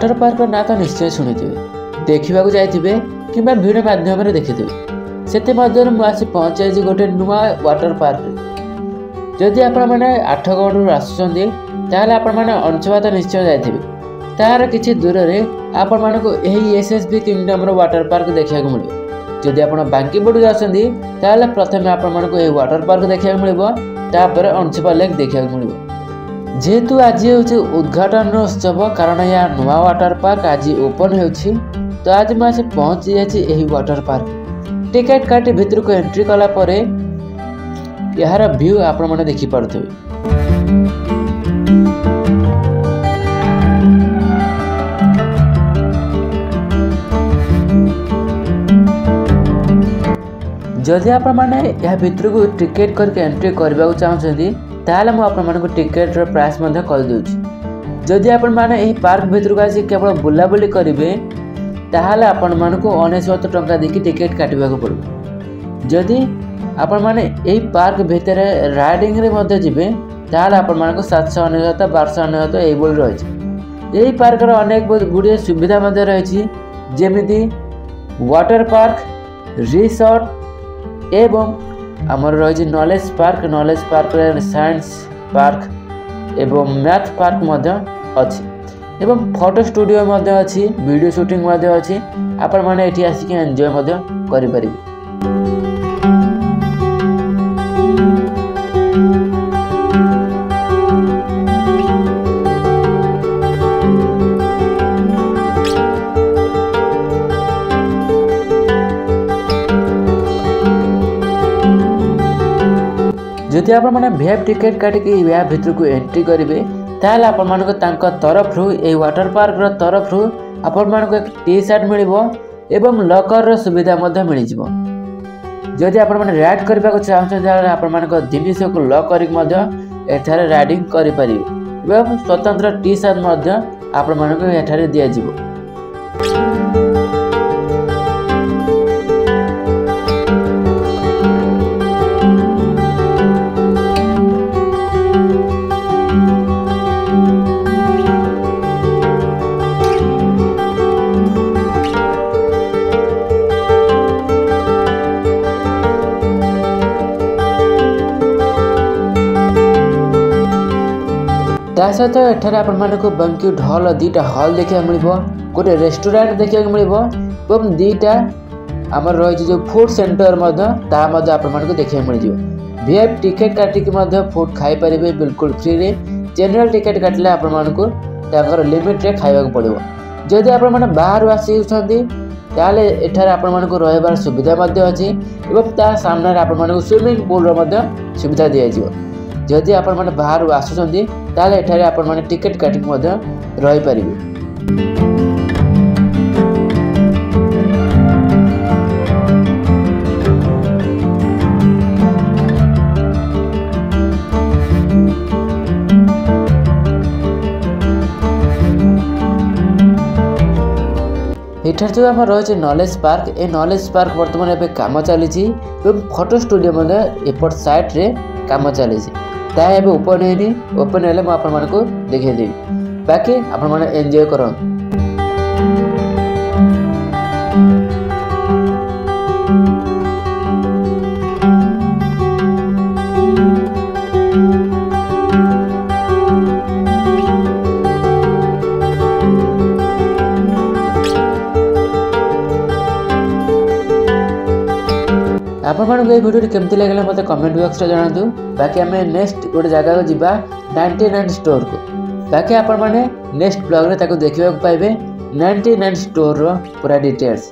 Water park ना तो निश्चय शुणिथे देखा जाइए कि भिडियो मध्यम देखिथे से मुझे पहुँचाई गोटे नुआ वाटर पार्क जदि आपण मैंने आठगढ़ आसुँच आपण मैंने अंशुपा तो निश्चय जाइए तार किसी दूर में आपण मानक एसएसबी किंगडम वाटर पार्क देखा मिले जदि आप बांकीपटू जाती प्रथम आपण मानक वाटर पार्क देखा मिले अंशुपा लेक देखा मिले जेहेतु आज हूँ उद्घाटन उत्सव कारण यह नुआ वाटर पार्क आज ओपन हो तो आज मुझे पहुँची जाइए वाटर पार्क टिकेट काटी भितर को एंट्री कलापर यार व्यू आपण मैंने देखिपे जदि आपण मैंने यह भितर को टिकेट करके एंट्री करने चाहते ताले मु आपण मानक टिकेट प्राइस करदे जदि आपण माने एही पार्क भितर को आसी केवल बुलाबुली करेंगे ताहले आपण मानक 69 टंका देकी टिकेट काटवा पड़ो जदि आपण माने एही पार्क भितर राइडिंग रे मध्ये जिबे ताहले आपण मानक 799 1299 एही बोल रही एही पार्क रो अनेक गुड़िया सुविधा मध्ये रही जेमिति वाटर पार्क रिसोर्ट एवं आमर रही नॉलेज पार्क साइंस पार्क एवं मैथ पार्क अच्छी एवं फोटो स्टूडियो अच्छी वीडियो शूटिंग अच्छी आपण मैंने ये आसिक एंजॉय करें। जदि आप वीआईपी टिकेट काटिकी या भितर को एंट्री करेंगे ताल आपण मानक तरफ ये वाटर पार्क तरफ आपण मानक एक टी शर्ट मिल एवं लकर सुविधा मिल जदि आपण मैंने राइड करने को चाहते आपण मानक जिनिस को लक कर राइडिंग करें एवं स्वतंत्र टी शर्ट आपण मानक एठारे दिज्व। ता सहित एठारे आपण मानक बैंक्वेट हॉल 2टा हॉल देखा मिल गोटे रेस्टोरेंट देखा मिल एवं 2टा आमर रही जो फूड सेंटर आपण मानक देखा मिल वीआईपी टिकेट काटिकी फूड खाई पारे बिल्कुल फ्री रे जनरल टिकेट काटिले आपण मानक लिमिट रे खाइबा पड़ो जदि आपण माने बाहर आसी ताले एठारे आपण मानक रहबार सुविधा अच्छी एवं ता सामने आपण मानक स्विमिंग पूल रो सुविधा दिया जदि आपण माने बाहर आसुचंदी ताले एठारे आपण माने टिकेट काटिक रही पारिबे। एठार जो आम रही नॉलेज पार्क ए नॉलेज पार्क बर्तमान एवं कम चली फोटो स्टूडियो एपट साइड रे कम चली ताब ओपन है ओपन है मुझे देखदेवी बाकी आपण मैंने एंजॉय कर। आपण भिडियो केमती लगे मत कमेंट बॉक्स रे जणातु बाकी आम नेक्स्ट गोटे जगह को जीवा 99 स्टोर को बाकी आपण माने नेक्स्ट ब्लॉग रे ताको देखिबा पाइबे 99 स्टोर रो पूरा डिटेल्स।